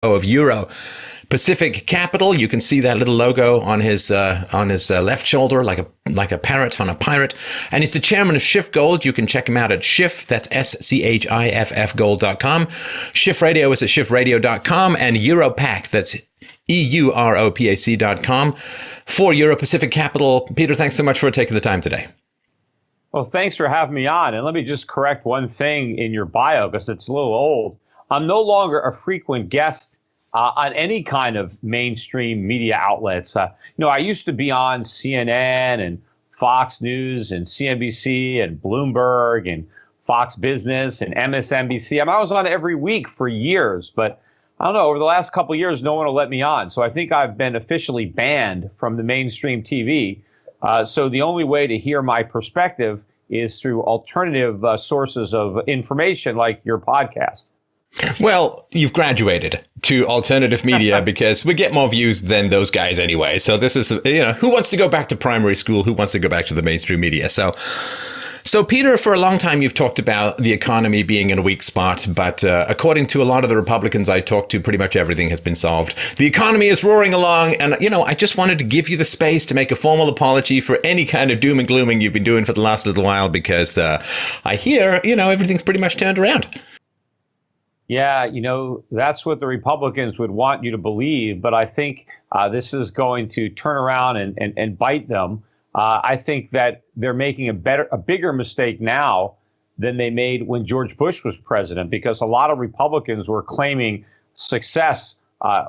of Euro Pacific Capital. You can see that little logo on his left shoulder, like a parrot on a pirate. And he's the chairman of Schiff Gold. You can check him out at Schiff. That's SCHIFF Gold.com. Schiff Radio is at schiffradio.com, and Europac. That's EUROPAC.com. For Euro Pacific Capital, Peter, thanks so much for taking the time today. Well, thanks for having me on. And let me just correct one thing in your bio, because it's a little old. I'm no longer a frequent guest on any kind of mainstream media outlets. I used to be on CNN and Fox News and CNBC and Bloomberg and Fox Business and MSNBC. I was on every week for years, but I don't know, over the last couple of years, no one will let me on. So I think I've been officially banned from the mainstream TV. So the only way to hear my perspective is through alternative sources of information like your podcast. Well, you've graduated to alternative media because we get more views than those guys anyway. So this is, who wants to go back to primary school? Who wants to go back to the mainstream media? So Peter, for a long time, you've talked about the economy being in a weak spot. But according to a lot of the Republicans I talked to, pretty much everything has been solved. The economy is roaring along. And, I just wanted to give you the space to make a formal apology for any kind of doom and glooming you've been doing for the last little while, because I hear, everything's pretty much turned around. Yeah, that's what the Republicans would want you to believe. But I think this is going to turn around and bite them. I think that they're making a bigger mistake now than they made when George Bush was president, because a lot of Republicans were claiming success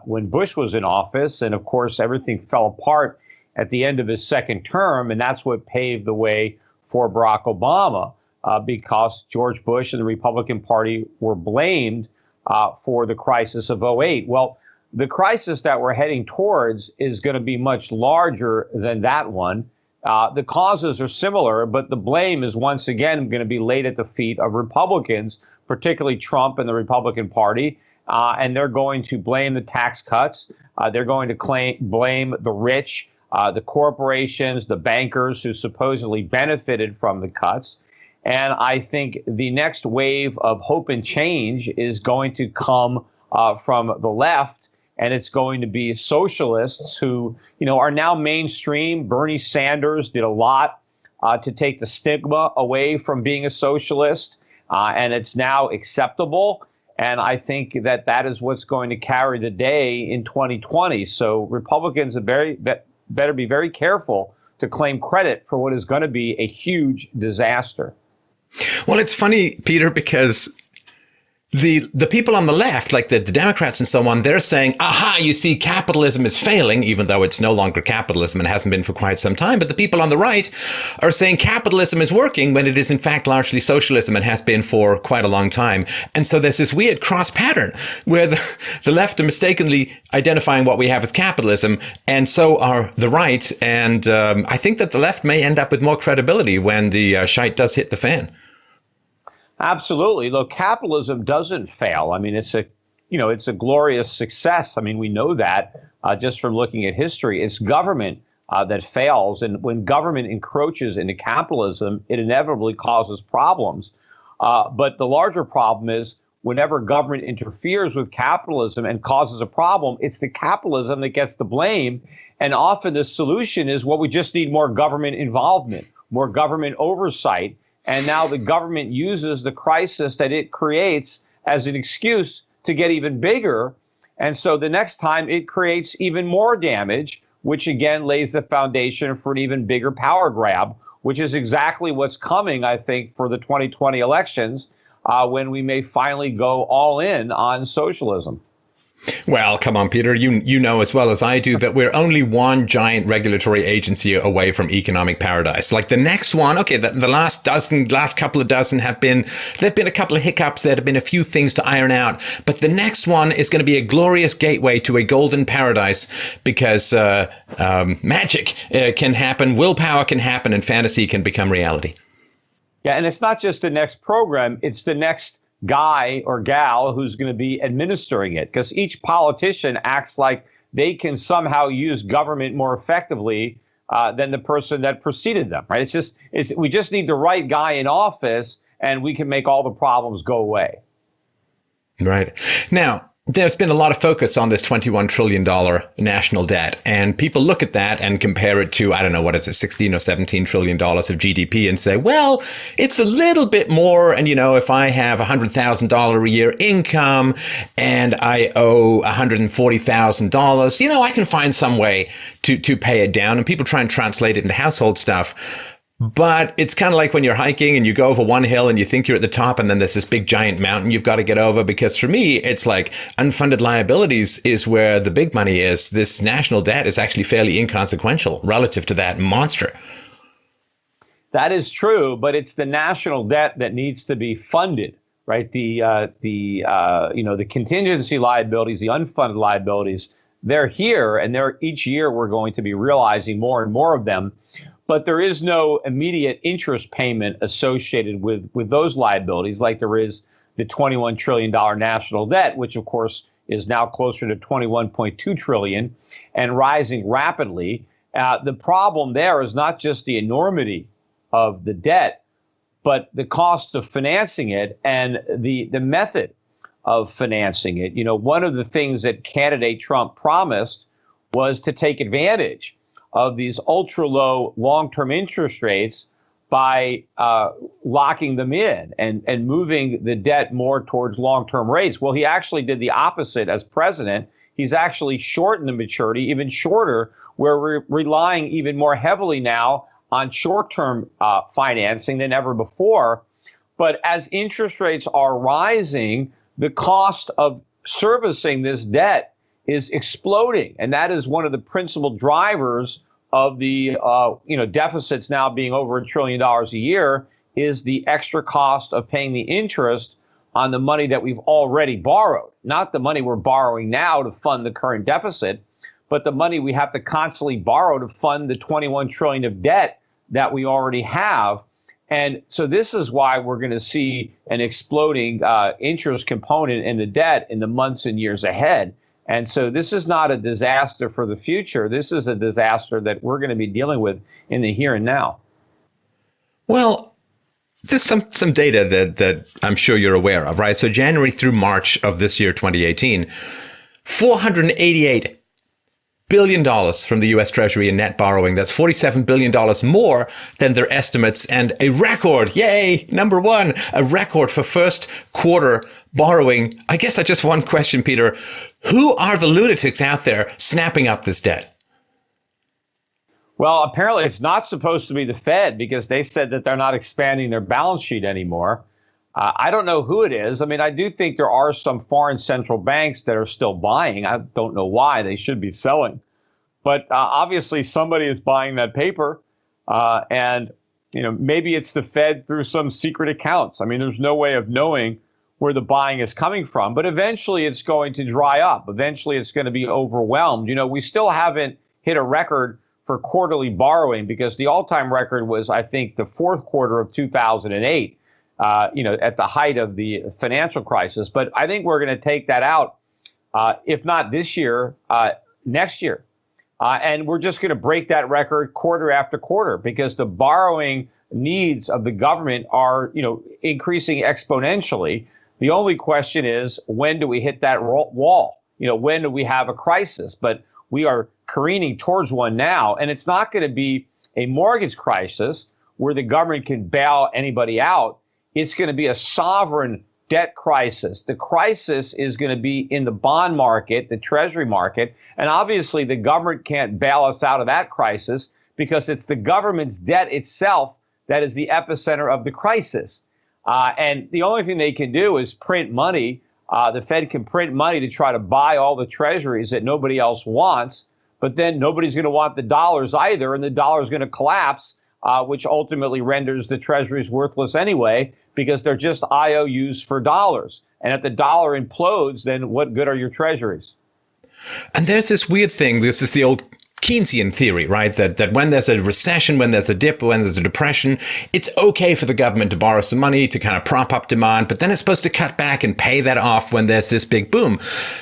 when Bush was in office. And of course, everything fell apart at the end of his second term. And that's what paved the way for Barack Obama, because George Bush and the Republican Party were blamed for the crisis of '08. Well, the crisis that we're heading towards is going to be much larger than that one. The causes are similar, but the blame is once again going to be laid at the feet of Republicans, particularly Trump and the Republican Party. And they're going to blame the tax cuts. They're going to blame the rich, the corporations, the bankers who supposedly benefited from the cuts. And I think the next wave of hope and change is going to come from the left. And it's going to be socialists who, are now mainstream. Bernie Sanders did a lot to take the stigma away from being a socialist. And it's now acceptable. And I think that is what's going to carry the day in 2020. So Republicans better be very careful to claim credit for what is going to be a huge disaster. Well, it's funny, Peter, because the people on the left, like the Democrats and so on, they're saying, aha, you see, capitalism is failing, even though it's no longer capitalism and hasn't been for quite some time. But the people on the right are saying capitalism is working when it is, in fact, largely socialism and has been for quite a long time. And so there's this weird cross pattern where the left are mistakenly identifying what we have as capitalism, and so are the right. And I think that the left may end up with more credibility when the shite does hit the fan. Absolutely. Look, capitalism doesn't fail. I mean, it's a glorious success. I mean, we know that just from looking at history. It's government that fails. And when government encroaches into capitalism, it inevitably causes problems. But the larger problem is whenever government interferes with capitalism and causes a problem, it's the capitalism that gets the blame. And often the solution is, well, we just need more government involvement, more government oversight. And now the government uses the crisis that it creates as an excuse to get even bigger. And so the next time it creates even more damage, which again lays the foundation for an even bigger power grab, which is exactly what's coming, I think, for the 2020 elections, when we may finally go all in on socialism. Well, come on, Peter, you know as well as I do that we're only one giant regulatory agency away from economic paradise. Like the next one, okay, the last couple of dozen there've been a couple of hiccups, there have been a few things to iron out, but the next one is going to be a glorious gateway to a golden paradise, because magic can happen, willpower can happen, and fantasy can become reality. Yeah, and it's not just the next program, it's the next guy or gal who's going to be administering it, because each politician acts like they can somehow use government more effectively than the person that preceded them, right? We just need the right guy in office and we can make all the problems go away. Right. Now, There's been a lot of focus on this $21 trillion national debt. And people look at that and compare it to, I don't know, what is it, $16 or $17 trillion of GDP and say, well, it's a little bit more. And, if I have $100,000 a year income and I owe $140,000, I can find some way to pay it down. And people try and translate it into household stuff. But it's kind of like when you're hiking and you go over one hill and you think you're at the top and then there's this big giant mountain you've got to get over. Because for me, it's like unfunded liabilities is where the big money is. This national debt is actually fairly inconsequential relative to that monster. That is true, but it's the national debt that needs to be funded, right? The contingency liabilities, the unfunded liabilities, they're here, and each year we're going to be realizing more and more of them. But there is no immediate interest payment associated with those liabilities, like there is the $21 trillion national debt, which of course is now closer to $21.2 trillion and rising rapidly. The problem there is not just the enormity of the debt, but the cost of financing it and the method of financing it. One of the things that candidate Trump promised was to take advantage of these ultra low long-term interest rates by locking them in and moving the debt more towards long-term rates. Well, he actually did the opposite as president. He's actually shortened the maturity even shorter. We're relying even more heavily now on short-term financing than ever before. But as interest rates are rising, the cost of servicing this debt is exploding. And that is one of the principal drivers of the deficits now being over $1 trillion a year, is the extra cost of paying the interest on the money that we've already borrowed. Not the money we're borrowing now to fund the current deficit, but the money we have to constantly borrow to fund the $21 trillion of debt that we already have. And so this is why we're going to see an exploding interest component in the debt in the months and years ahead. And so this is not a disaster for the future. This is a disaster that we're going to be dealing with in the here and now. Well, there's some data that I'm sure you're aware of, right? So January through March of this year, 2018, $488 billion from the U.S. Treasury in net borrowing. That's $47 billion more than their estimates, and a record, yay, number one, a record for first quarter borrowing. I guess I just one question, Peter. Who are the lunatics out there snapping up this debt? Well, apparently it's not supposed to be the Fed, because they said that they're not expanding their balance sheet anymore. I don't know who it is. I mean, I do think there are some foreign central banks that are still buying. I don't know why. They should be selling. But obviously somebody is buying that paper. And maybe it's the Fed through some secret accounts. I mean, there's no way of knowing where the buying is coming from. But eventually it's going to dry up. Eventually it's going to be overwhelmed. We still haven't hit a record for quarterly borrowing, because the all-time record was, I think, the fourth quarter of 2008. At the height of the financial crisis. But I think we're going to take that out, if not this year, next year. And we're just going to break that record quarter after quarter, because the borrowing needs of the government are, increasing exponentially. The only question is, when do we hit that wall? When do we have a crisis? But we are careening towards one now. And it's not going to be a mortgage crisis where the government can bail anybody out. It's going to be a sovereign debt crisis. The crisis is going to be in the bond market, the treasury market. And obviously the government can't bail us out of that crisis, because it's the government's debt itself that is the epicenter of the crisis. And the only thing they can do is print money. The Fed can print money to try to buy all the treasuries that nobody else wants. But then nobody's going to want the dollars either, and the dollar is going to collapse, which ultimately renders the treasuries worthless anyway, because they're just IOUs for dollars. And if the dollar implodes, then what good are your treasuries? And there's this weird thing. This is the old Keynesian theory, right? That when there's a recession, when there's a dip, when there's a depression, it's okay for the government to borrow some money to kind of prop up demand, but then it's supposed to cut back and pay that off when there's this big boom.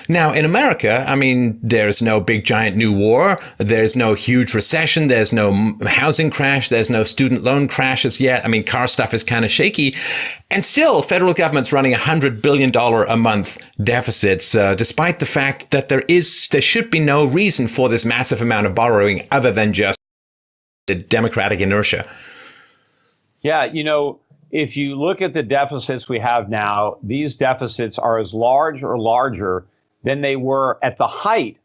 Now, in America, I mean, there's no big giant new war. There's no huge recession. There's no housing crash. There's no student loan crashes yet. I mean, car stuff is kind of shaky. And still, federal government's running $100 billion a month deficits, despite the fact that there should be no reason for this massive amount of borrowing other than just the democratic inertia. Yeah, if you look at the deficits we have now, these deficits are as large or larger than they were at the height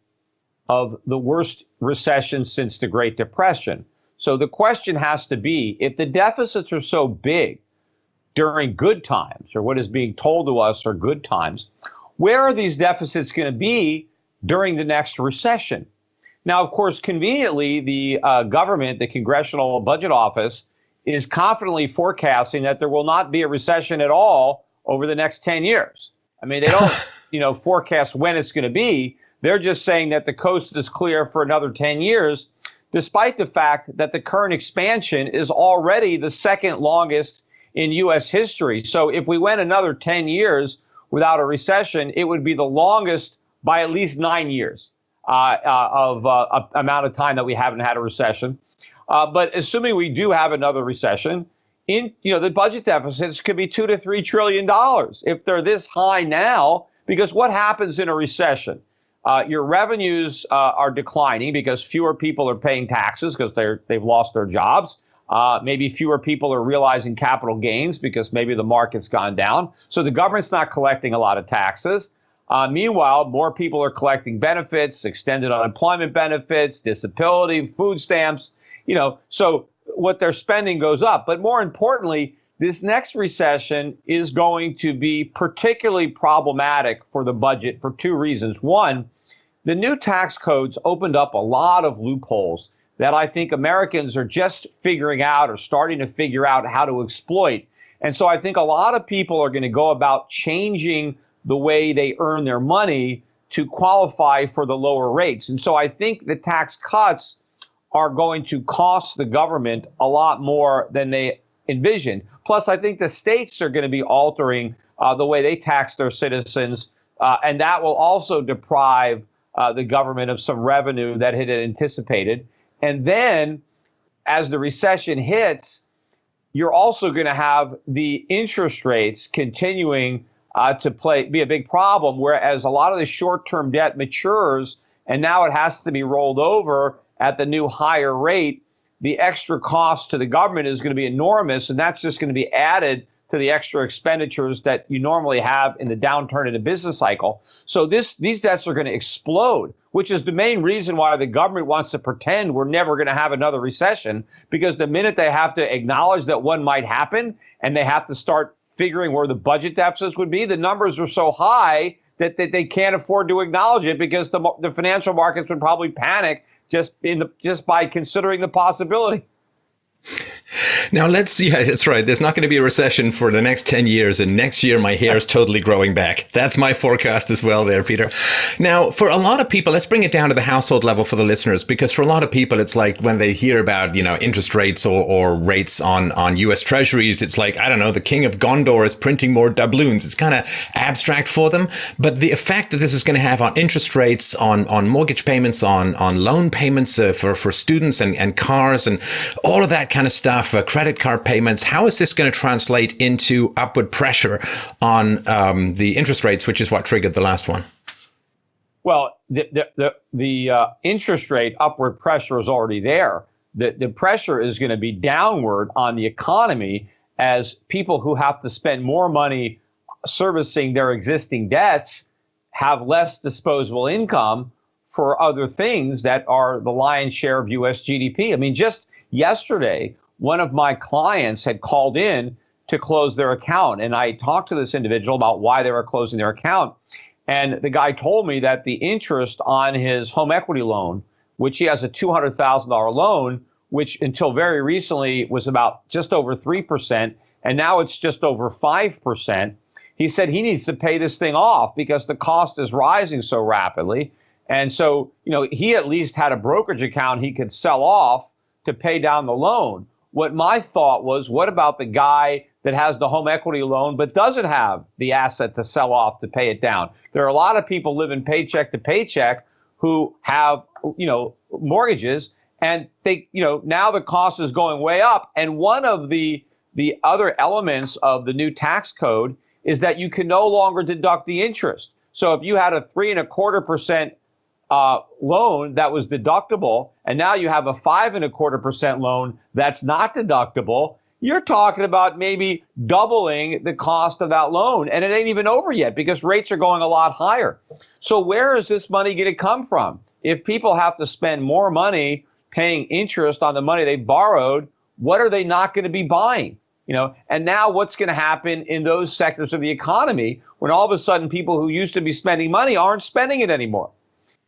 of the worst recession since the Great Depression. So the question has to be, if the deficits are so big during good times, or what is being told to us are good times, where are these deficits going to be during the next recession? Now, of course, conveniently, the government, the Congressional Budget Office, is confidently forecasting that there will not be a recession at all over the next 10 years. I mean, they don't, forecast when it's going to be. They're just saying that the coast is clear for another 10 years, despite the fact that the current expansion is already the second longest in U.S. history. So if we went another 10 years without a recession, it would be the longest by at least 9 years. Amount of time that we haven't had a recession. But assuming we do have another recession, the budget deficits could be $2 to $3 trillion if they're this high now, because what happens in a recession? Your revenues are declining because fewer people are paying taxes because they've lost their jobs. Maybe fewer people are realizing capital gains because maybe the market's gone down. So the government's not collecting a lot of taxes. Meanwhile, more people are collecting benefits, extended unemployment benefits, disability, food stamps, so what they're spending goes up. But more importantly, this next recession is going to be particularly problematic for the budget for two reasons. One, the new tax codes opened up a lot of loopholes that I think Americans are just figuring out or starting to figure out how to exploit. And so I think a lot of people are going to go about changing the way they earn their money to qualify for the lower rates. And so I think the tax cuts are going to cost the government a lot more than they envisioned. Plus, I think the states are going to be altering the way they tax their citizens, and that will also deprive the government of some revenue that it had anticipated. And then, as the recession hits, you're also going to have the interest rates continuing to be a big problem, whereas a lot of the short-term debt matures, and now it has to be rolled over at the new higher rate. The extra cost to the government is going to be enormous, and that's just going to be added to the extra expenditures that you normally have in the downturn in the business cycle. So these debts are going to explode, which is the main reason why the government wants to pretend we're never going to have another recession, because the minute they have to acknowledge that one might happen and they have to start figuring where the budget deficits would be, the numbers are so high that they can't afford to acknowledge it, because the financial markets would probably panic just by considering the possibility. Now that's right. There's not going to be a recession for the next 10 years. And next year, my hair is totally growing back. That's my forecast as well there, Peter. Now, for a lot of people, let's bring it down to the household level for the listeners, because for a lot of people, it's like when they hear about, interest rates or rates on U.S. treasuries, it's like, I don't know, the king of Gondor is printing more doubloons. It's kind of abstract for them. But the effect that this is going to have on interest rates, on mortgage payments, on loan payments for students and cars and all of that kind of stuff, credit card payments, how is this going to translate into upward pressure on the interest rates, which is what triggered the last one? Well, the interest rate upward pressure is already there. The pressure is going to be downward on the economy as people who have to spend more money servicing their existing debts have less disposable income for other things that are the lion's share of U.S. GDP. I mean, just yesterday, one of my clients had called in to close their account, and I talked to this individual about why they were closing their account. And the guy told me that the interest on his home equity loan, which he has a $200,000 loan, which until very recently was about just over 3%, and now it's just over 5%. He said he needs to pay this thing off because the cost is rising so rapidly. And so, he at least had a brokerage account he could sell off to pay down the loan. What my thought was, what about the guy that has the home equity loan but doesn't have the asset to sell off to pay it down? There are a lot of people living paycheck to paycheck who have, mortgages, and they, now the cost is going way up. And one of the other elements of the new tax code is that you can no longer deduct the interest. So if you had a 3.25% loan that was deductible, and now you have a 5.25% loan that's not deductible, you're talking about maybe doubling the cost of that loan. And it ain't even over yet because rates are going a lot higher. So where is this money going to come from? If people have to spend more money paying interest on the money they borrowed, what are they not going to be buying? And now what's going to happen in those sectors of the economy when all of a sudden people who used to be spending money aren't spending it anymore?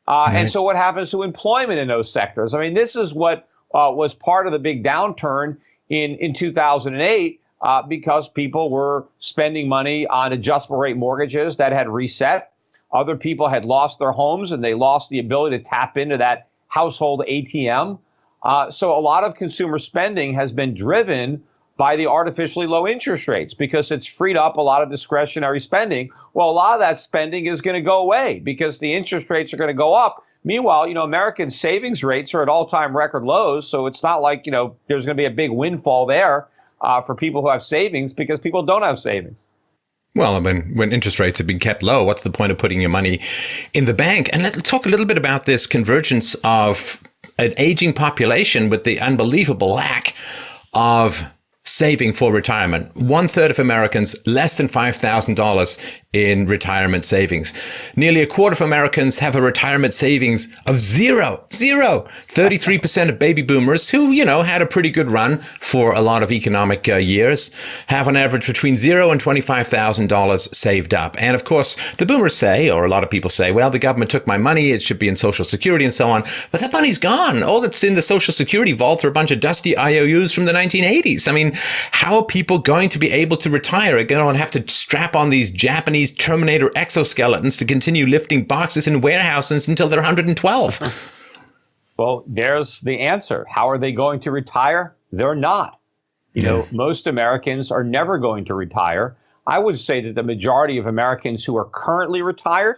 And so what happens to employment in those sectors? I mean, this is what was part of the big downturn in 2008 because people were spending money on adjustable rate mortgages that had reset. Other people had lost their homes and they lost the ability to tap into that household ATM. So a lot of consumer spending has been driven by the artificially low interest rates because it's freed up a lot of discretionary spending. Well, a lot of that spending is going to go away because the interest rates are going to go up. Meanwhile, American savings rates are at all-time record lows. So it's not like, there's going to be a big windfall there for people who have savings because people don't have savings. Well, I mean, when interest rates have been kept low, what's the point of putting your money in the bank? And let's talk a little bit about this convergence of an aging population with the unbelievable lack of saving for retirement. 1/3 of Americans, less than $5,000 in retirement savings. Nearly a quarter of Americans have a retirement savings of zero. 33% of baby boomers who, had a pretty good run for a lot of economic years have on average between $0 and $25,000 saved up. And of course, the boomers say, or a lot of people say, well, the government took my money. It should be in Social Security and so on. But that money's gone. All that's in the Social Security vault are a bunch of dusty IOUs from the 1980s. I mean, how are people going to be able to retire? Are going to have to strap on these Japanese Terminator exoskeletons to continue lifting boxes in warehouses until they're 112? Well, there's the answer. How are they going to retire? They're not. Most Americans are never going to retire. I would say that the majority of Americans who are currently retired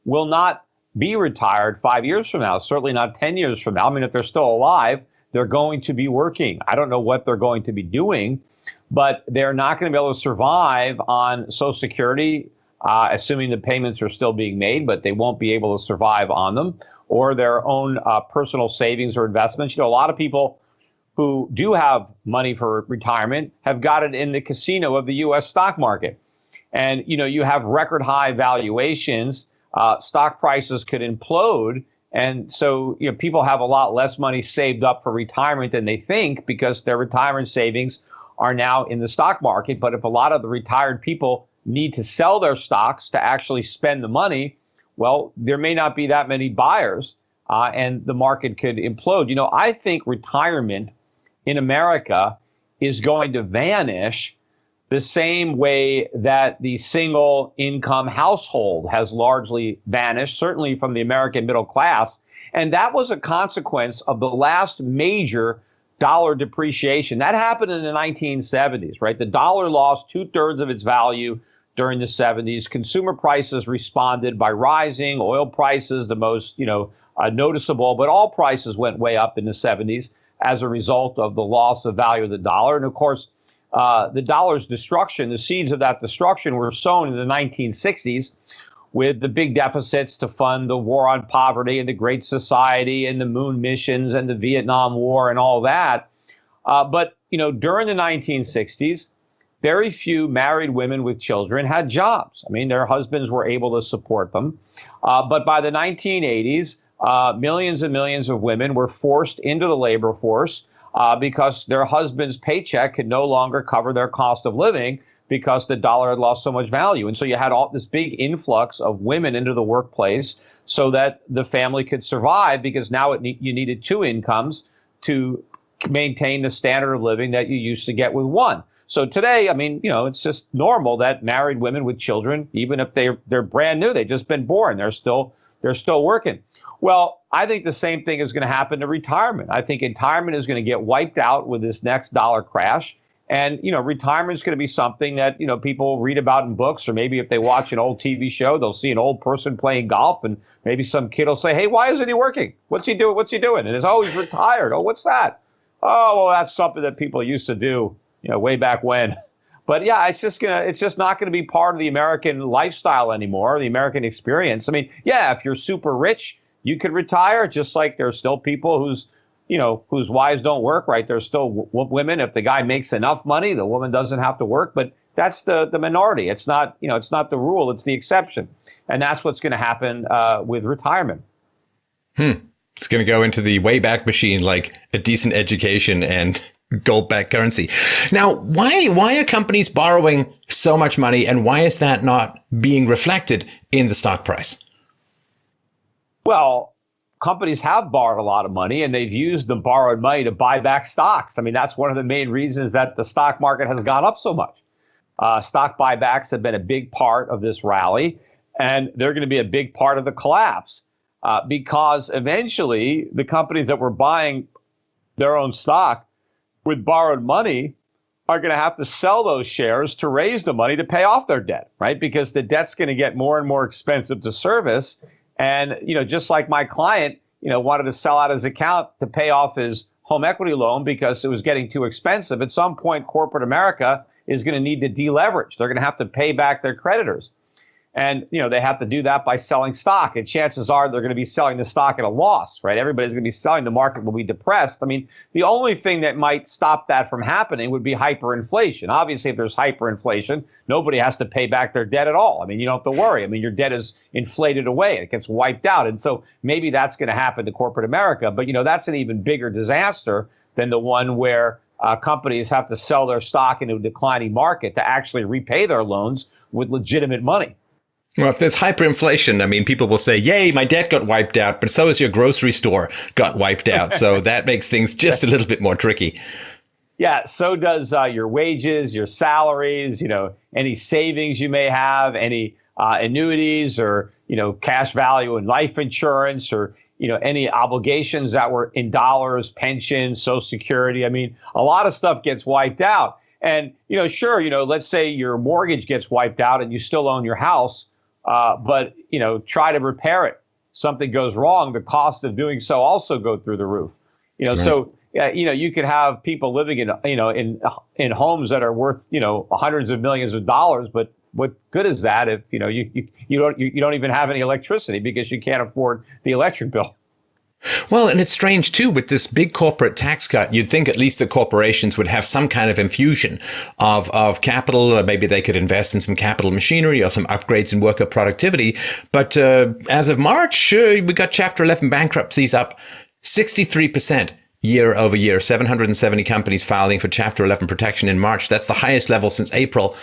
will not be retired 5 years from now, certainly not 10 years from now. I mean, if they're still alive, they're going to be working. I don't know what they're going to be doing, but they're not going to be able to survive on Social Security, assuming the payments are still being made, but they won't be able to survive on them, or their own personal savings or investments. A lot of people who do have money for retirement have got it in the casino of the U.S. stock market. And, you have record high valuations. Stock prices could implode. And so, people have a lot less money saved up for retirement than they think because their retirement savings are now in the stock market. But if a lot of the retired people need to sell their stocks to actually spend the money, well, there may not be that many buyers and the market could implode. I think retirement in America is going to vanish the same way that the single income household has largely vanished, certainly from the American middle class. And that was a consequence of the last major dollar depreciation. That happened in the 1970s, right? The dollar lost 2/3 of its value during the 70s. Consumer prices responded by rising. Oil prices, the most, noticeable, but all prices went way up in the 70s as a result of the loss of value of the dollar. And of course, the dollar's destruction, the seeds of that destruction were sown in the 1960s with the big deficits to fund the war on poverty and the Great Society and the moon missions and the Vietnam War and all that. But during the 1960s, very few married women with children had jobs. I mean, their husbands were able to support them. But by the 1980s, millions and millions of women were forced into the labor force because their husband's paycheck could no longer cover their cost of living because the dollar had lost so much value. And so you had all this big influx of women into the workplace so that the family could survive, because now you needed two incomes to maintain the standard of living that you used to get with one. So today, I mean, it's just normal that married women with children, even if they're brand new, they've just been born, they're still they're still working. Well, I think the same thing is going to happen to retirement. I think retirement is going to get wiped out with this next dollar crash. And, retirement is going to be something that, people read about in books, or maybe if they watch an old TV show, they'll see an old person playing golf, and maybe some kid will say, hey, why isn't he working? What's he doing? What's he doing? And it's always retired. Oh, what's that? Oh, well, that's something that people used to do, way back when. But yeah, it's just not going to be part of the American lifestyle anymore, the American experience. I mean, yeah, if you're super rich, you could retire, just like there's still people whose wives don't work, right? There's still women. If the guy makes enough money, the woman doesn't have to work. But that's the minority. It's not, it's not the rule. It's the exception. And that's what's going to happen with retirement. It's going to go into the Wayback Machine, like a decent education and gold-backed currency. Now, why are companies borrowing so much money, and why is that not being reflected in the stock price? Well, companies have borrowed a lot of money, and they've used the borrowed money to buy back stocks. I mean, that's one of the main reasons that the stock market has gone up so much. Stock buybacks have been a big part of this rally, and they're going to be a big part of the collapse because eventually the companies that were buying their own stock with borrowed money are going to have to sell those shares to raise the money to pay off their debt, right? Because the debt's going to get more and more expensive to service. And, just like my client, wanted to sell out his account to pay off his home equity loan because it was getting too expensive. At some point, corporate America is going to need to deleverage. They're going to have to pay back their creditors. And, they have to do that by selling stock. And chances are they're going to be selling the stock at a loss, right? Everybody's going to be selling. The market will be depressed. I mean, the only thing that might stop that from happening would be hyperinflation. Obviously, if there's hyperinflation, nobody has to pay back their debt at all. I mean, you don't have to worry. I mean, your debt is inflated away. It gets wiped out. And so maybe that's going to happen to corporate America. But, that's an even bigger disaster than the one where companies have to sell their stock into a declining market to actually repay their loans with legitimate money. Well, if there's hyperinflation, I mean, people will say, yay, my debt got wiped out, but so is your grocery store got wiped out. So that makes things just a little bit more tricky. Yeah, so does your wages, your salaries, any savings you may have, any annuities or, cash value in life insurance or, any obligations that were in dollars, pensions, Social Security. I mean, a lot of stuff gets wiped out. And, sure, let's say your mortgage gets wiped out and you still own your house. But, try to repair it. Something goes wrong. The cost of doing so also go through the roof. Right. So, you could have people living in homes that are worth, hundreds of millions of dollars. But what good is that if, you don't even have any electricity because you can't afford the electric bill? Well, and it's strange, too, with this big corporate tax cut, you'd think at least the corporations would have some kind of infusion of capital. Maybe they could invest in some capital machinery or some upgrades in worker productivity. But as of March, we got Chapter 11 bankruptcies up 63% year over year. 770 companies filing for Chapter 11 protection in March. That's the highest level since April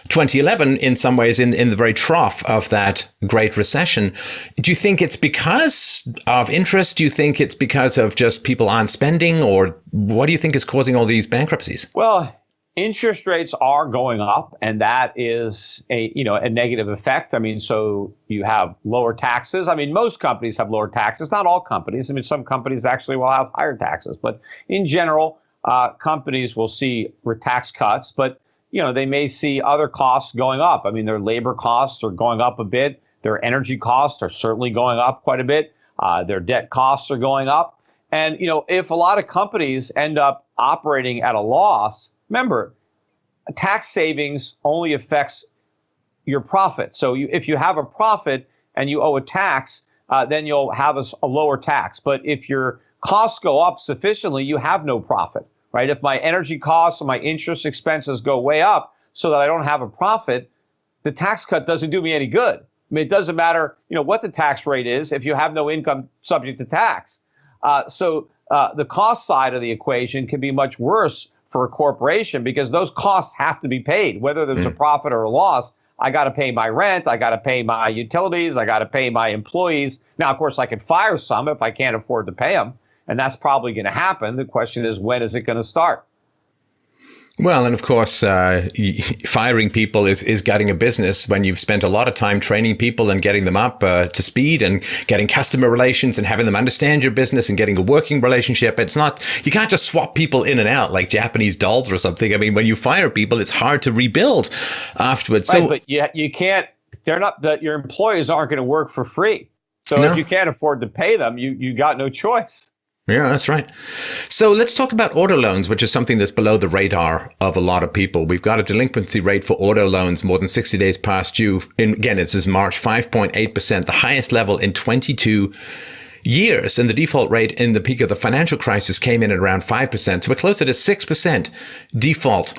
2011, in some ways, in the very trough of that Great Recession. Do you think it's because of interest? Do you think it's because of just people aren't spending? Or what do you think is causing all these bankruptcies? Well, interest rates are going up, and that is a negative effect. I mean, so you have lower taxes. I mean, most companies have lower taxes. Not all companies. I mean, some companies actually will have higher taxes. But in general, companies will see tax cuts. But they may see other costs going up. I mean, their labor costs are going up a bit. Their energy costs are certainly going up quite a bit. Their debt costs are going up. And, if a lot of companies end up operating at a loss, remember, tax savings only affects your profit. So if you have a profit and you owe a tax, then you'll have a lower tax. But if your costs go up sufficiently, you have no profit. Right? If my energy costs and my interest expenses go way up so that I don't have a profit, the tax cut doesn't do me any good. I mean, it doesn't matter, what the tax rate is if you have no income subject to tax. So the cost side of the equation can be much worse for a corporation because those costs have to be paid, whether there's a profit or a loss. I got to pay my rent. I got to pay my utilities. I got to pay my employees. Now, of course, I could fire some if I can't afford to pay them. And that's probably going to happen. The question is, when is it going to start? Well, and of course, firing people is getting a business when you've spent a lot of time training people and getting them up to speed and getting customer relations and having them understand your business and getting a working relationship. It's not, you can't just swap people in and out like Japanese dolls or something. I mean, when you fire people, it's hard to rebuild afterwards. Right, So, but you can't, they're not, that your employees aren't going to work for free. So no. if you can't afford to pay them, you got no choice. Yeah, that's right. So let's talk about auto loans, which is something that's below the radar of a lot of people. We've got a delinquency rate for auto loans more than 60 days past due. And again, it's this March, 5.8%, the highest level in 22 years. And the default rate in the peak of the financial crisis came in at around 5%. So we're closer to 6% default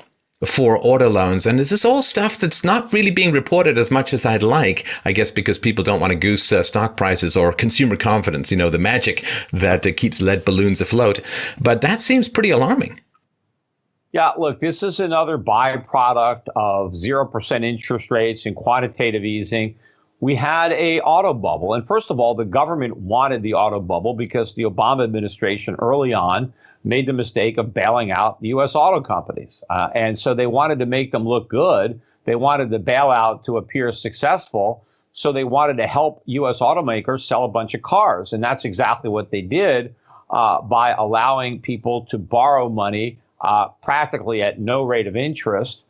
for auto loans. And this is all stuff that's not really being reported as much as I'd like, I guess, because people don't want to goose stock prices or consumer confidence, the magic that keeps lead balloons afloat. But that seems pretty alarming. Yeah, look, this is another byproduct of 0% interest rates and quantitative easing. We had a auto bubble. And first of all, the government wanted the auto bubble because the Obama administration early on made the mistake of bailing out the U.S. auto companies. And so they wanted to make them look good. They wanted the bailout to appear successful. So they wanted to help U.S. automakers sell a bunch of cars. And that's exactly what they did by allowing people to borrow money practically at no rate of interest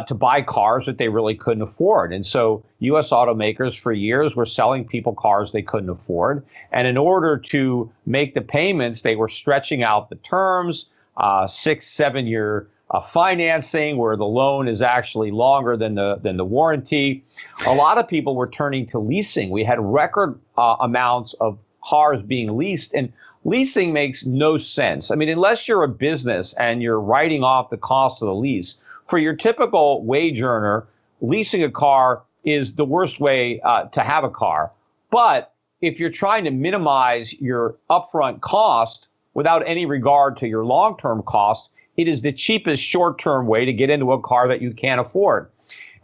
to buy cars that they really couldn't afford. And so U.S. automakers for years were selling people cars they couldn't afford. And in order to make the payments, they were stretching out the terms, 6-7 year financing where the loan is actually longer than the warranty. A lot of people were turning to leasing. We had record amounts of cars being leased, and leasing makes no sense. I mean, unless you're a business and you're writing off the cost of the lease, for your typical wage earner, leasing a car is the worst way to have a car. But if you're trying to minimize your upfront cost without any regard to your long-term cost, it is the cheapest short-term way to get into a car that you can't afford.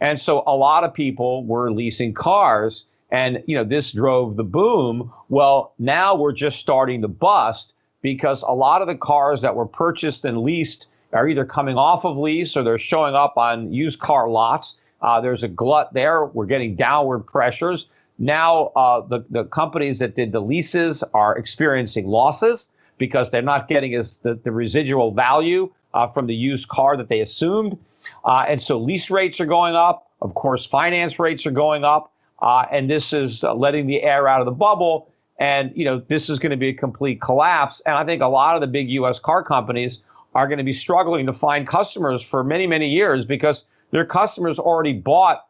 And so a lot of people were leasing cars, and this drove the boom. Well, now we're just starting to bust because a lot of the cars that were purchased and leased are either coming off of lease or they're showing up on used car lots. There's a glut there. We're getting downward pressures. Now, the companies that did the leases are experiencing losses because they're not getting the residual value from the used car that they assumed. And so lease rates are going up. Of course, finance rates are going up. And this is letting the air out of the bubble. And, this is going to be a complete collapse. And I think a lot of the big U.S. car companies are going to be struggling to find customers for many, many years because their customers already bought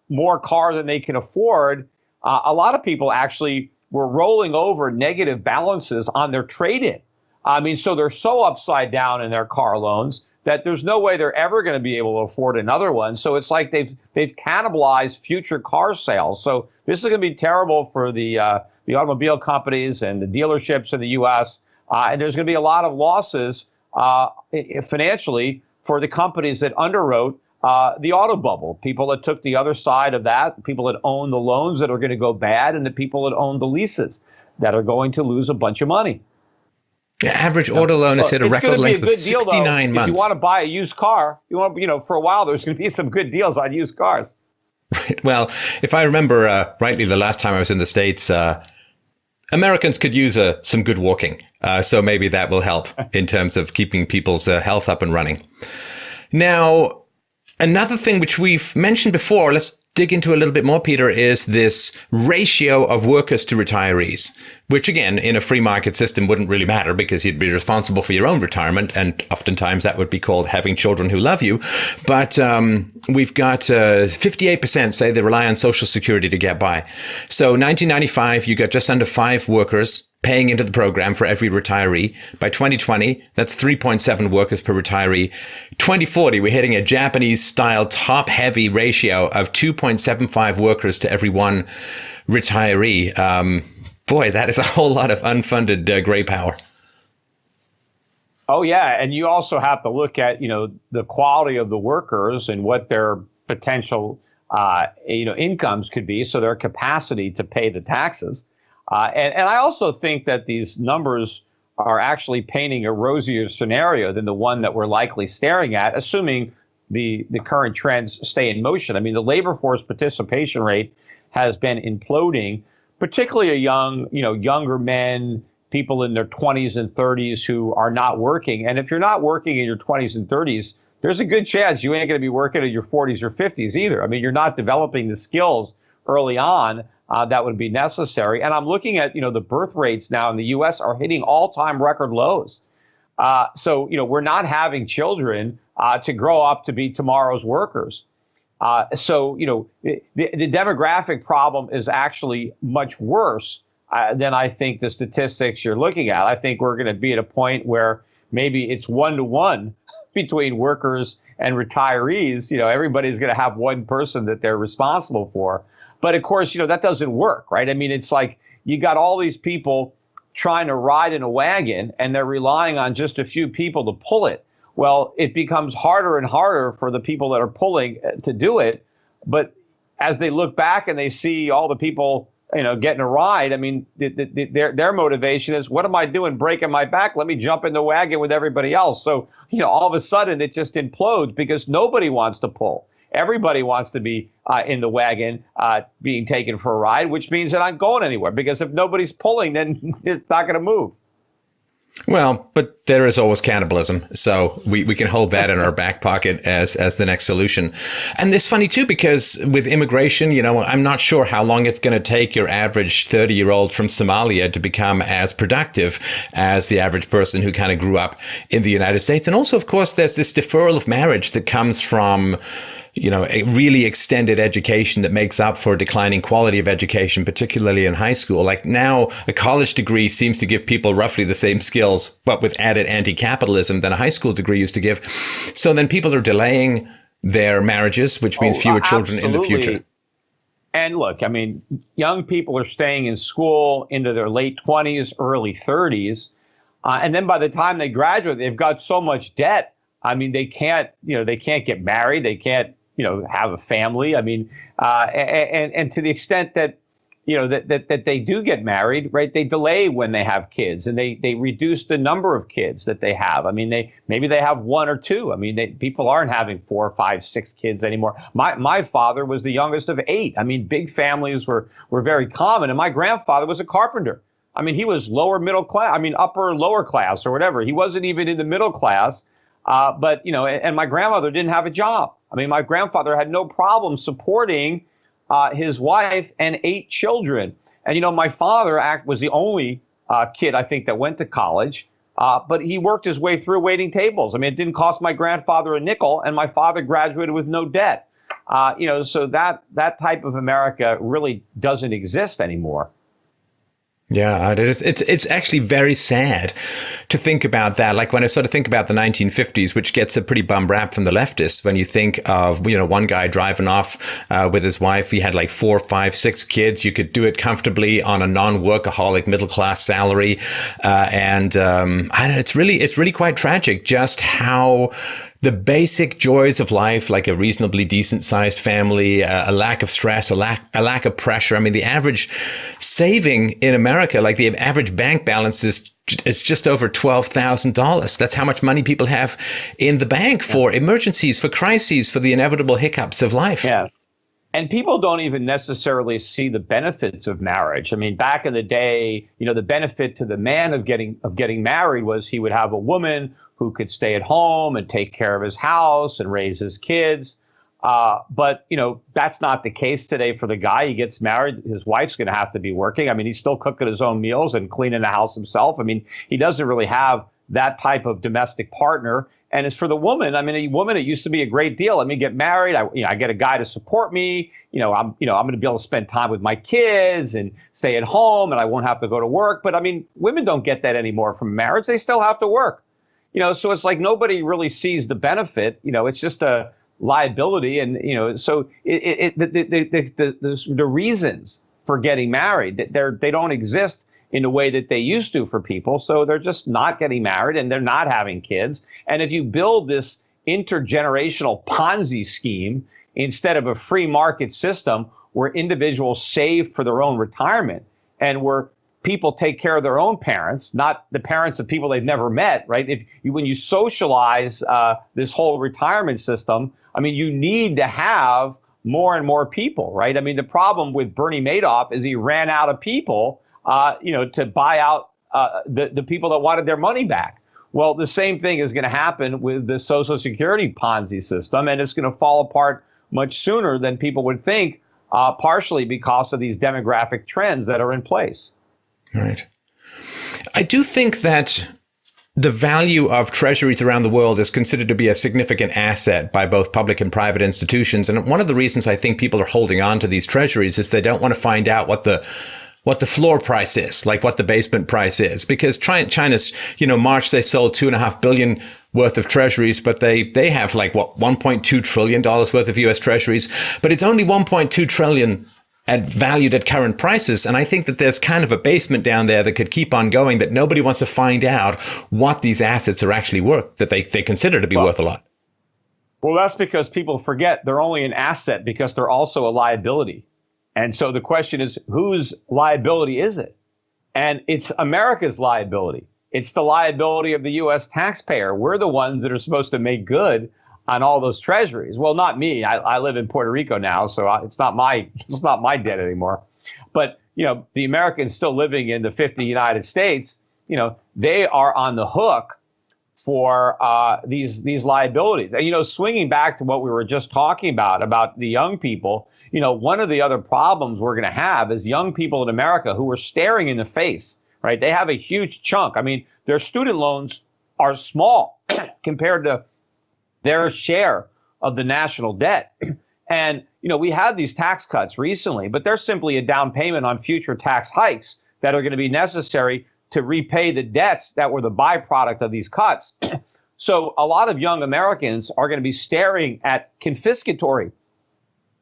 more cars than they can afford. A lot of people actually were rolling over negative balances on their trade-in. I mean, so they're so upside down in their car loans that there's no way they're ever going to be able to afford another one. So it's like they've cannibalized future car sales. So this is going to be terrible for the automobile companies and the dealerships in the U.S. And there's going to be a lot of losses financially for the companies that underwrote the auto bubble, people that took the other side of that, people that own the loans that are going to go bad, and the people that own the leases that are going to lose a bunch of money. The average auto loan has hit a record length of 69 months. If you want to buy a used car, for a while, there's going to be some good deals on used cars. Right. Well, if I remember rightly, the last time I was in the States, Americans could use some good walking. So maybe that will help in terms of keeping people's health up and running. Now, another thing which we've mentioned before, let's dig into a little bit more, Peter, is this ratio of workers to retirees, which again, in a free market system wouldn't really matter because you'd be responsible for your own retirement. And oftentimes that would be called having children who love you. But we've got 58% say they rely on Social Security to get by. So 1995, you got just under 5 workers paying into the program for every retiree. By 2020, that's 3.7 workers per retiree. 2040, we're hitting a Japanese-style top-heavy ratio of 2.75 workers to every one retiree. Boy, that is a whole lot of unfunded gray power. Oh, yeah. And you also have to look at, the quality of the workers and what their potential, incomes could be. So their capacity to pay the taxes. And I also think that these numbers are actually painting a rosier scenario than the one that we're likely staring at, assuming the current trends stay in motion. I mean, the labor force participation rate has been imploding, particularly younger men, people in their 20s and 30s who are not working. And if you're not working in your 20s and 30s, there's a good chance you ain't going to be working in your 40s or 50s either. I mean, you're not developing the skills early on that would be necessary. And I'm looking at, the birth rates now in the U.S. are hitting all-time record lows. So we're not having children to grow up to be tomorrow's workers. So the demographic problem is actually much worse than I think the statistics you're looking at. I think we're going to be at a point where maybe it's 1-to-1 between workers and retirees. Everybody's going to have one person that they're responsible for. But of course, that doesn't work, right? I mean, it's like you got all these people trying to ride in a wagon and they're relying on just a few people to pull it. Well, it becomes harder and harder for the people that are pulling to do it. But as they look back and they see all the people, getting a ride, I mean, their motivation is, what am I doing breaking my back? Let me jump in the wagon with everybody else. So, all of a sudden it just implodes because nobody wants to pull. Everybody wants to be in the wagon being taken for a ride, which means they're not going anywhere, because if nobody's pulling, then it's not going to move. Well, but there is always cannibalism, so we can hold that in our back pocket as the next solution. And it's funny, too, because with immigration, I'm not sure how long it's going to take your average 30-year-old from Somalia to become as productive as the average person who kind of grew up in the United States. And also, of course, there's this deferral of marriage that comes from a really extended education that makes up for declining quality of education, particularly in high school. Like now, a college degree seems to give people roughly the same skills, but with added anti-capitalism than a high school degree used to give. So then people are delaying their marriages, which means fewer children in the future. And look, I mean, young people are staying in school into their late 20s, early 30s. And then by the time they graduate, they've got so much debt. I mean, they can't get married. They can't, have a family. I mean, and to the extent that, that they do get married, right, they delay when they have kids, and they reduce the number of kids that they have. I mean, maybe they have one or two. I mean, people aren't having 4, 5, 6 kids anymore. My father was the youngest of 8. I mean, big families were very common, and my grandfather was a carpenter. I mean, he was lower middle class. I mean, upper lower class or whatever. He wasn't even in the middle class. But, and my grandmother didn't have a job. I mean, my grandfather had no problem supporting his wife and 8 children. And, my father was the only kid, I think, that went to college. But he worked his way through waiting tables. I mean, it didn't cost my grandfather a nickel, and my father graduated with no debt. So that type of America really doesn't exist anymore. Yeah, it's actually very sad to think about that. Like when I sort of think about the 1950s, which gets a pretty bum rap from the leftists, when you think of, one guy driving off with his wife, he had like 4, 5, 6 kids. You could do it comfortably on a non-workaholic middle-class salary. And I don't know, it's really quite tragic just how the basic joys of life, like a reasonably decent sized family, a lack of stress, a lack of pressure. I mean, the average saving in America, like the average bank balance is just over $12,000. That's how much money people have in the bank for emergencies, for crises, for the inevitable hiccups of life. Yeah. And people don't even necessarily see the benefits of marriage. I mean, back in the day, the benefit to the man of getting married was he would have a woman who could stay at home and take care of his house and raise his kids. But, that's not the case today for the guy. He gets married. His wife's going to have to be working. I mean, he's still cooking his own meals and cleaning the house himself. I mean, he doesn't really have that type of domestic partner. And as for the woman, I mean, a woman, it used to be a great deal. Let me get married. I get a guy to support me. I'm going to be able to spend time with my kids and stay at home, and I won't have to go to work. But I mean, women don't get that anymore from marriage. They still have to work. So it's like nobody really sees the benefit. It's just a liability. And, so the reasons for getting married, they don't exist in a way that they used to for people. So they're just not getting married and they're not having kids. And if you build this intergenerational Ponzi scheme instead of a free market system where individuals save for their own retirement and where people take care of their own parents, not the parents of people they've never met, right? When you socialize this whole retirement system, I mean, you need to have more and more people, right? I mean, the problem with Bernie Madoff is he ran out of people, to buy out the people that wanted their money back. Well, the same thing is going to happen with the Social Security Ponzi system, and it's going to fall apart much sooner than people would think, partially because of these demographic trends that are in place. Right. I do think that the value of treasuries around the world is considered to be a significant asset by both public and private institutions. And one of the reasons I think people are holding on to these treasuries is they don't want to find out what the floor price is, like what the basement price is, because China's, March, they sold $2.5 billion worth of treasuries, but they have like $1.2 trillion worth of US treasuries, but it's only 1.2 trillion valued at current prices. And I think that there's kind of a basement down there that could keep on going, that nobody wants to find out what these assets are actually worth, that they consider to be worth a lot. Well, that's because people forget they're only an asset because they're also a liability. And so the question is, whose liability is it? And it's America's liability. It's the liability of the U.S. taxpayer. We're the ones that are supposed to make good on all those treasuries. Well, not me. I live in Puerto Rico now, so it's not my debt anymore. But the Americans still living in the 50 United States, they are on the hook for these liabilities. And swinging back to what we were just talking about the young people, one of the other problems we're going to have is young people in America who are staring in the face. Right? They have a huge chunk. I mean, their student loans are small compared to their share of the national debt. And, we had these tax cuts recently, but they're simply a down payment on future tax hikes that are going to be necessary to repay the debts that were the byproduct of these cuts. So a lot of young Americans are going to be staring at confiscatory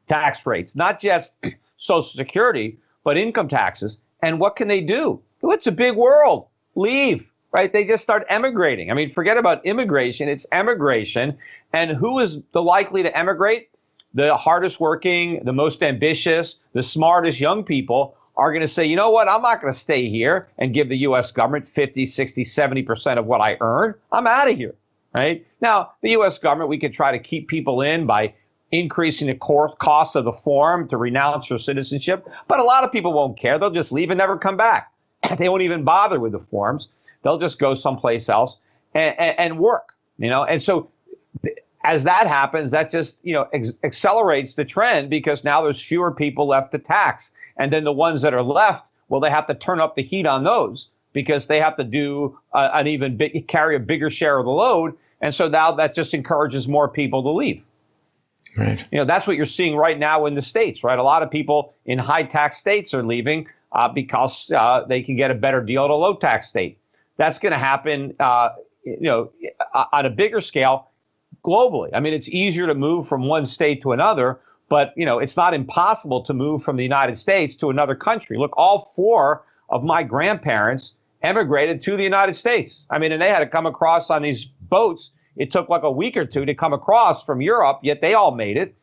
tax rates, not just Social Security, but income taxes. And what can they do? Well, it's a big world. Leave. Right? They just start emigrating. I mean, forget about immigration. It's emigration. And who is the likely to emigrate? The hardest working, the most ambitious, the smartest young people are going to say, you know what? I'm not going to stay here and give the U.S. government 50, 60, 70% of what I earn. I'm out of here. Right? Now, the U.S. government, we could try to keep people in by increasing the cost of the form to renounce their citizenship. But a lot of people won't care. They'll just leave and never come back. They won't even bother with the forms. They'll just go someplace else and work, And so as that happens, that just, accelerates the trend because now there's fewer people left to tax. And then the ones that are left, well, they have to turn up the heat on those because they have to do carry a bigger share of the load. And so now that just encourages more people to leave. Right. That's what you're seeing right now in the States, right? A lot of people in high tax states are leaving because they can get a better deal at a low tax state. That's going to happen, on a bigger scale globally. I mean, it's easier to move from one state to another, but, it's not impossible to move from the United States to another country. Look, all four of my grandparents emigrated to the United States. I mean, and they had to come across on these boats. It took like a week or two to come across from Europe, yet they all made it.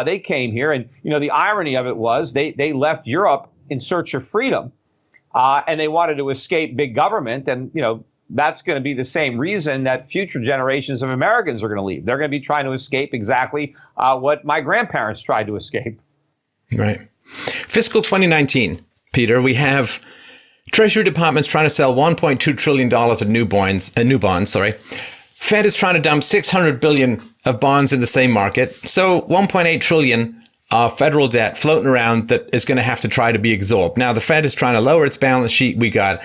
They came here. And, the irony of it was they left Europe in search of freedom. And they wanted to escape big government. And, that's going to be the same reason that future generations of Americans are going to leave. They're going to be trying to escape exactly what my grandparents tried to escape. Right. Fiscal 2019, Peter, we have Treasury departments trying to sell $1.2 trillion of new bonds. Fed is trying to dump $600 billion of bonds in the same market. So $1.8 trillion of federal debt floating around that is going to have to try to be absorbed. Now, the Fed is trying to lower its balance sheet. We got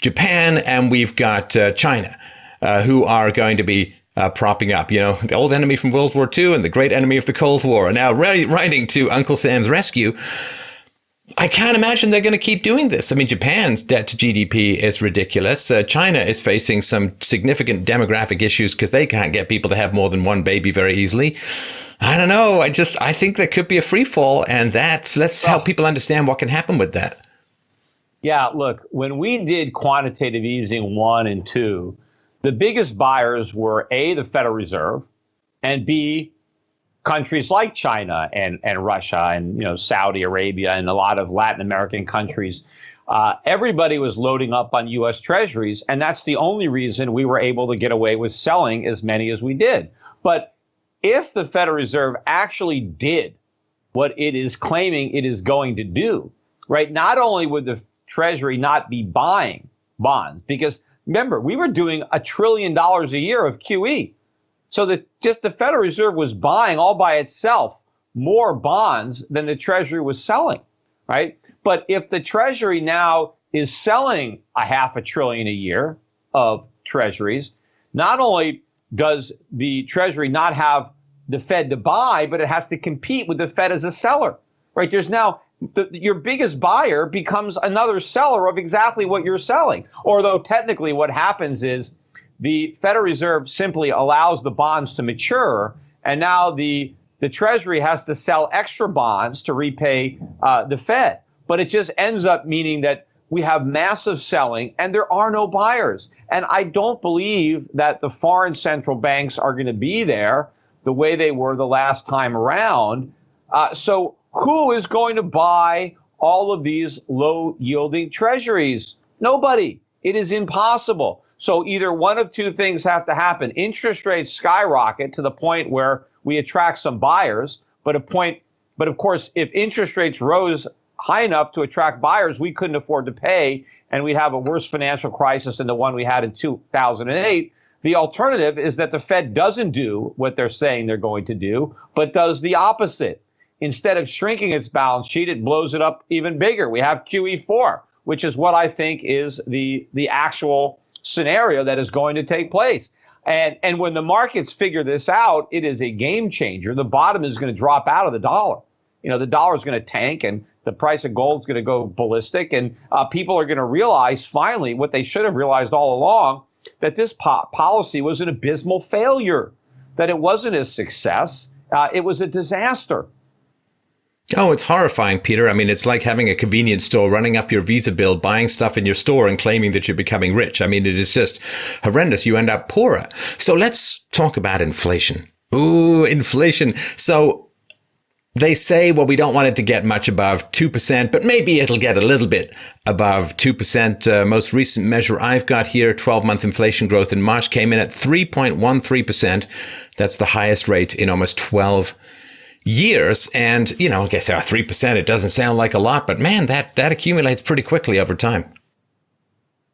Japan and we've got China, who are going to be propping up. The old enemy from World War II and the great enemy of the Cold War are now riding to Uncle Sam's rescue. I can't imagine they're going to keep doing this. I mean, Japan's debt to GDP is ridiculous. China is facing some significant demographic issues because they can't get people to have more than one baby very easily. I don't know. I think there could be a free fall, and let's help people understand what can happen with that. Yeah, look, when we did quantitative easing 1 and 2, the biggest buyers were A, the Federal Reserve, and B, countries like China and Russia and Saudi Arabia and a lot of Latin American countries. everybody was loading up on U.S. Treasuries, and that's the only reason we were able to get away with selling as many as we did. But if the Federal Reserve actually did what it is claiming it is going to do, right, not only would the Treasury not be buying bonds, because remember, we were doing $1 trillion a year of QE. So that just the Federal Reserve was buying all by itself more bonds than the Treasury was selling, right? But if the Treasury now is selling $500 billion a year of Treasuries, not only does the Treasury not have the Fed to buy, but it has to compete with the Fed as a seller, right? There's now your biggest buyer becomes another seller of exactly what you're selling. Although technically what happens is the Federal Reserve simply allows the bonds to mature, and now the Treasury has to sell extra bonds to repay the Fed. But it just ends up meaning that we have massive selling and there are no buyers. And I don't believe that the foreign central banks are going to be there the way they were the last time around. So who is going to buy all of these low-yielding treasuries? Nobody. It is impossible. So either one of two things have to happen. Interest rates skyrocket to the point where we attract some buyers, but of course, if interest rates rose high enough to attract buyers, we couldn't afford to pay, and we'd have a worse financial crisis than the one we had in 2008. The alternative is that the Fed doesn't do what they're saying they're going to do, but does the opposite. Instead of shrinking its balance sheet, it blows it up even bigger. We have QE4, which is what I think is the actual scenario that is going to take place. And when the markets figure this out, it is a game changer. The bottom is going to drop out of the dollar. You know, the dollar is going to tank and the price of gold is going to go ballistic. And people are going to realize finally what they should have realized all along, that this policy was an abysmal failure, that it wasn't a success. It was a disaster. Oh, it's horrifying, Peter. I mean, it's like having a convenience store, running up your Visa bill, buying stuff in your store and claiming that you're becoming rich. I mean, it is just horrendous. You end up poorer. So let's talk about inflation. Ooh, inflation. So they say, well, we don't want it to get much above 2%, but maybe it'll get a little bit above 2%. Most recent measure I've got here, 12-month inflation growth in March came in at 3.13%. That's the highest rate in almost 12 years. And, you know, I guess 3%, it doesn't sound like a lot, but man, that accumulates pretty quickly over time.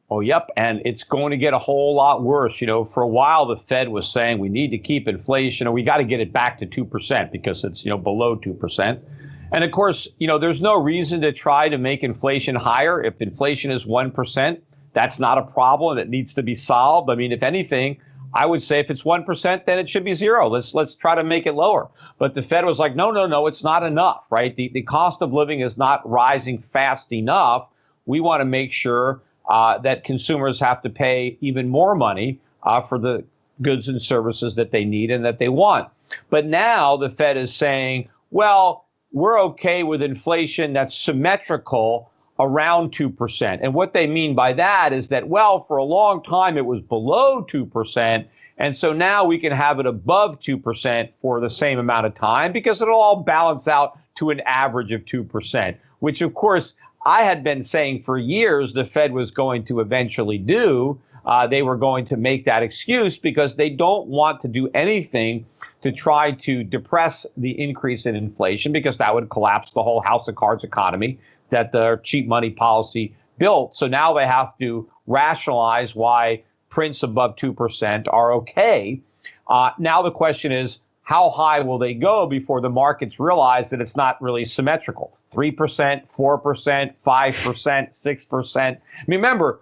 Oh, yep. And it's going to get a whole lot worse. You know, for a while, the Fed was saying we need to keep inflation, or we got to get it back to 2% because it's, below 2%. And of course, there's no reason to try to make inflation higher. If inflation is 1%, that's not a problem that needs to be solved. I mean, if anything, I would say if it's 1%, then it should be zero. Let's try to make it lower. But the Fed was like, no, it's not enough, right? The cost of living is not rising fast enough. We want to make sure that consumers have to pay even more money for the goods and services that they need and that they want. But now the Fed is saying, well, we're okay with inflation that's symmetrical around 2%. And what they mean by that is that, well, for a long time it was below 2%. And so now we can have it above 2% for the same amount of time because it'll all balance out to an average of 2%, which, of course, I had been saying for years the Fed was going to eventually do. They were going to make that excuse because they don't want to do anything to try to depress the increase in inflation, because that would collapse the whole house of cards economy that the cheap money policy built. So now they have to rationalize why prints above 2% are okay. Now the question is, how high will they go before the markets realize that it's not really symmetrical? 3%, 4%, 5%, 6%. I mean, remember,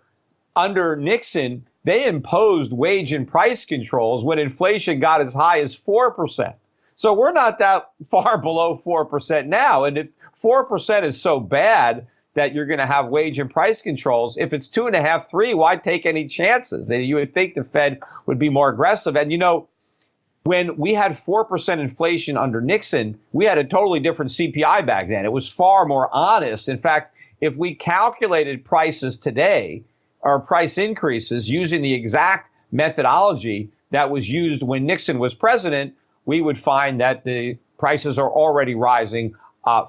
under Nixon, they imposed wage and price controls when inflation got as high as 4%. So we're not that far below 4% now. And if 4% is so bad that you're going to have wage and price controls, if it's 2.5%, 3%, why take any chances? And you would think the Fed would be more aggressive. And, when we had 4% inflation under Nixon, we had a totally different CPI back then. It was far more honest. In fact, if we calculated prices today, or price increases using the exact methodology that was used when Nixon was president, we would find that the prices are already rising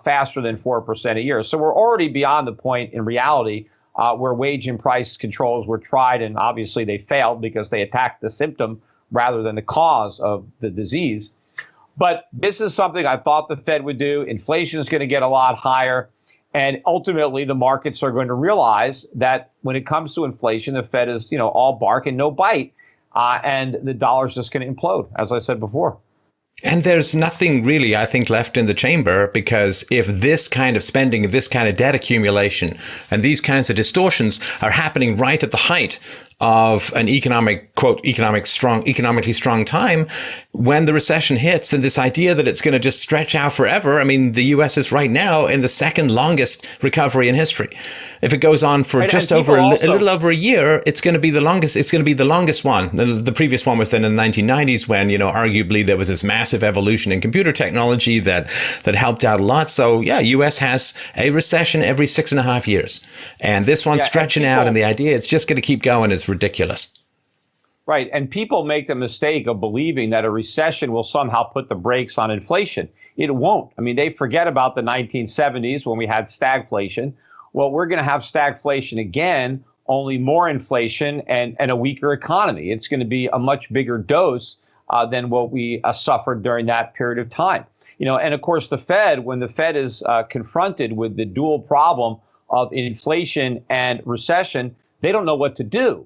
faster than 4% a year. So we're already beyond the point in reality where wage and price controls were tried, and obviously they failed because they attacked the symptom rather than the cause of the disease. But this is something I thought the Fed would do. Inflation is going to get a lot higher. And ultimately, the markets are going to realize that when it comes to inflation, the Fed is, all bark and no bite. And the dollar's just going to implode, as I said before. And there's nothing really, I think, left in the chamber, because if this kind of spending, this kind of debt accumulation, and these kinds of distortions are happening right at the height of an economically strong time, when the recession hits, and this idea that it's going to just stretch out forever. I mean, the US is right now in the second longest recovery in history. If it goes on for just over a little over a year, it's going to be the longest. It's going to be the longest one. The previous one was then in the 1990s, when, arguably there was this massive evolution in computer technology that helped out a lot. So yeah, US has a recession every 6.5 years, and this one's stretching out, and the idea it's just going to keep going is ridiculous. Right. And people make the mistake of believing that a recession will somehow put the brakes on inflation. It won't. I mean, they forget about the 1970s when we had stagflation. Well, we're going to have stagflation again, only more inflation and a weaker economy. It's going to be a much bigger dose than what we suffered during that period of time. And of course, the Fed, when the Fed is confronted with the dual problem of inflation and recession, they don't know what to do.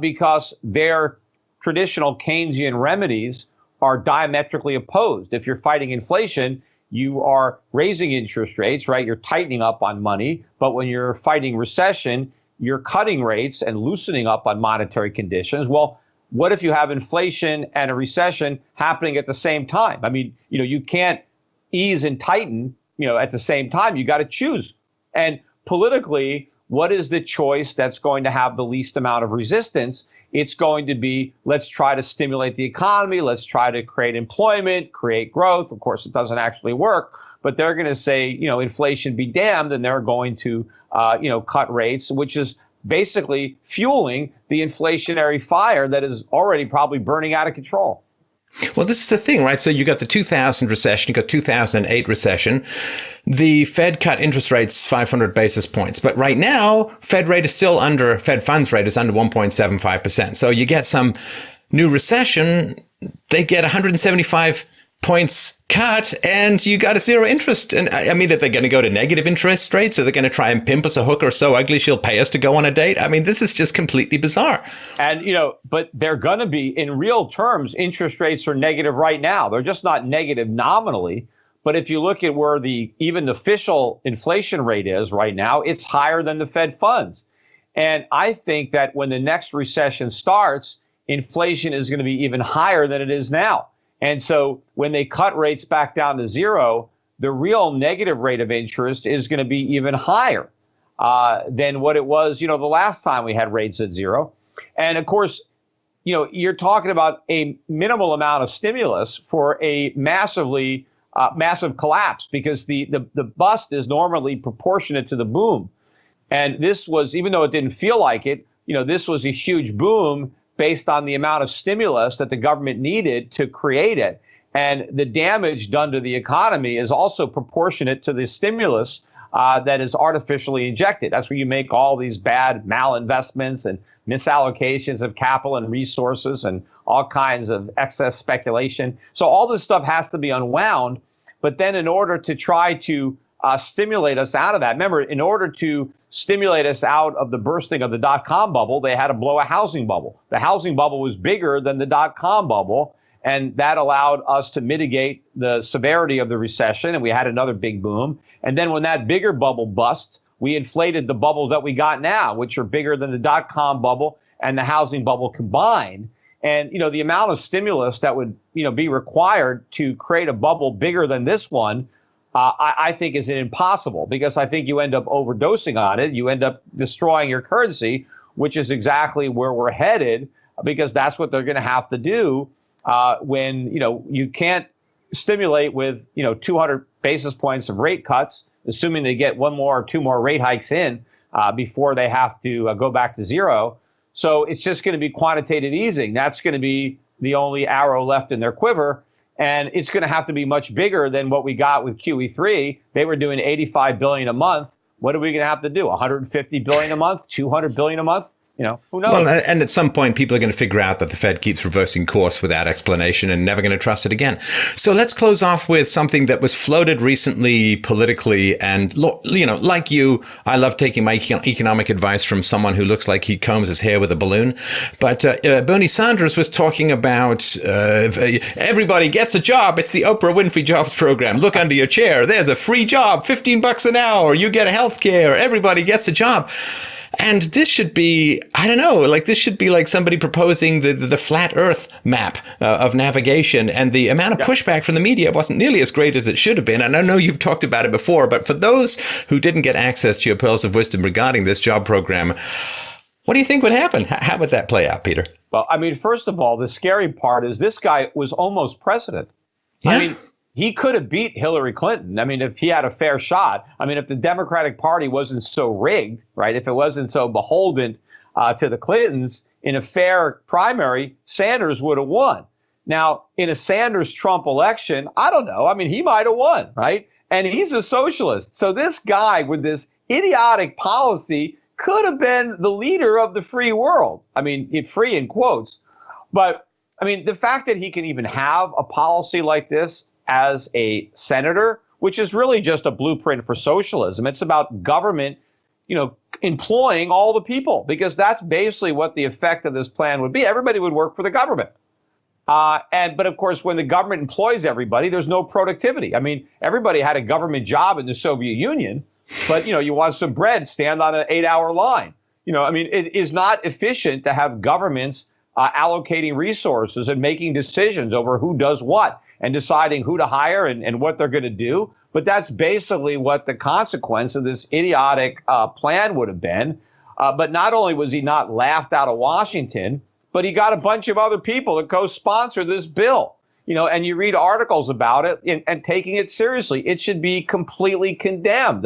Because their traditional Keynesian remedies are diametrically opposed. If you're fighting inflation, you are raising interest rates, right? You're tightening up on money. But when you're fighting recession, you're cutting rates and loosening up on monetary conditions. Well, what if you have inflation and a recession happening at the same time? I mean, you can't ease and tighten, at the same time. You got to choose. And politically, what is the choice that's going to have the least amount of resistance? It's going to be, let's try to stimulate the economy. Let's try to create employment, create growth. Of course, it doesn't actually work, but they're going to say, inflation be damned, and they're going to, cut rates, which is basically fueling the inflationary fire that is already probably burning out of control. Well, this is the thing, right? So you got the 2000 recession, you got 2008 recession. The Fed cut interest rates 500 basis points. But right now, Fed funds rate is under 1.75%. So you get some new recession, they get 175 points cut, and you got a zero interest. And I mean, are they going to go to negative interest rates? Are they going to try and pimp us a hooker so ugly she'll pay us to go on a date? I mean, this is just completely bizarre. And, but they're going to be, in real terms, interest rates are negative right now. They're just not negative nominally. But if you look at where even the official inflation rate is right now, it's higher than the Fed funds. And I think that when the next recession starts, inflation is going to be even higher than it is now. And so when they cut rates back down to zero, the real negative rate of interest is going to be even higher than what it was, the last time we had rates at zero. And of course, you're talking about a minimal amount of stimulus for a massive collapse, because the bust is normally proportionate to the boom. And this was, even though it didn't feel like it, this was a huge boom based on the amount of stimulus that the government needed to create it. And the damage done to the economy is also proportionate to the stimulus that is artificially injected. That's where you make all these bad malinvestments and misallocations of capital and resources and all kinds of excess speculation. So all this stuff has to be unwound. But then in order to try to stimulate us out of that, remember, in order to stimulate us out of the bursting of the dot-com bubble, they had to blow a housing bubble. The housing bubble was bigger than the dot-com bubble, and that allowed us to mitigate the severity of the recession, and we had another big boom. And then when that bigger bubble busts, we inflated the bubbles that we got now, which are bigger than the dot-com bubble and the housing bubble combined. And, the amount of stimulus that would, be required to create a bubble bigger than this one, I think is impossible, because I think you end up overdosing on it. You end up destroying your currency, which is exactly where we're headed, because that's what they're going to have to do when, you can't stimulate with, 200 basis points of rate cuts, assuming they get one more or two more rate hikes in before they have to go back to zero. So it's just going to be quantitative easing. That's going to be the only arrow left in their quiver. And it's going to have to be much bigger than what we got with QE3. They were doing 85 billion a month. What are we going to have to do? 150 billion a month, 200 billion a month? Who knows? Well, and at some point, people are going to figure out that the Fed keeps reversing course without explanation and never going to trust it again. So let's close off with something that was floated recently politically. And, like you, I love taking my economic advice from someone who looks like he combs his hair with a balloon. But Bernie Sanders was talking about everybody gets a job. It's the Oprah Winfrey Jobs Program. Look under your chair. There's a free job, $15 an hour. You get health care. Everybody gets a job. And this should be, I don't know, this should be like somebody proposing the flat Earth map of navigation. And the amount of pushback from the media wasn't nearly as great as it should have been. And I know you've talked about it before, but for those who didn't get access to your pearls of wisdom regarding this job program, what do you think would happen? How would that play out, Peter? Well, first of all, the scary part is this guy was almost president. Yeah. He could have beat Hillary Clinton. If he had a fair shot. If the Democratic Party wasn't so rigged, right? If it wasn't so beholden to the Clintons, in a fair primary, Sanders would have won. Now, in a Sanders-Trump election, I don't know. He might have won, right? And he's a socialist. So this guy with this idiotic policy could have been the leader of the free world. Free in quotes. But, the fact that he can even have a policy like this as a senator, which is really just a blueprint for socialism. It's about government, employing all the people, because that's basically what the effect of this plan would be. Everybody would work for the government. But of course, when the government employs everybody, there's no productivity. Everybody had a government job in the Soviet Union, but, you want some bread, stand on an 8-hour line. It is not efficient to have governments allocating resources and making decisions over who does what, and deciding who to hire and what they're going to do. But that's basically what the consequence of this idiotic plan would have been. But not only was he not laughed out of Washington, but he got a bunch of other people to co-sponsor this bill. And you read articles about it and taking it seriously. It should be completely condemned.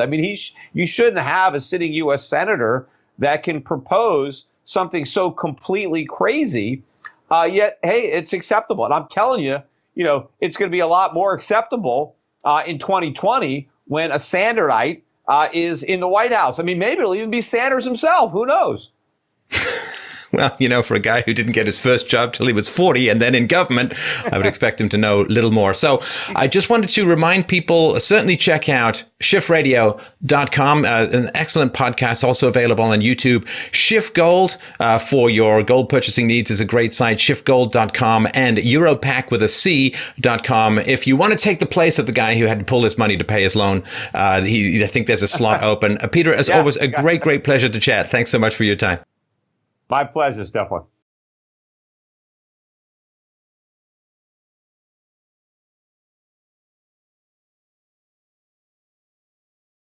You shouldn't have a sitting U.S. senator that can propose something so completely crazy, yet, hey, it's acceptable. And I'm telling you, it's going to be a lot more acceptable in 2020 when a Sanderite is in the White House. Maybe it'll even be Sanders himself. Who knows? Well, for a guy who didn't get his first job till he was 40 and then in government, I would expect him to know little more. So I just wanted to remind people, certainly check out schiffradio.com, an excellent podcast also available on YouTube. Schiff Gold for your gold purchasing needs is a great site, schiffgold.com, and Europac with a C.com. If you want to take the place of the guy who had to pull his money to pay his loan, I think there's a slot open. Peter, as always, a great pleasure to chat. Thanks so much for your time. My pleasure, Stefan.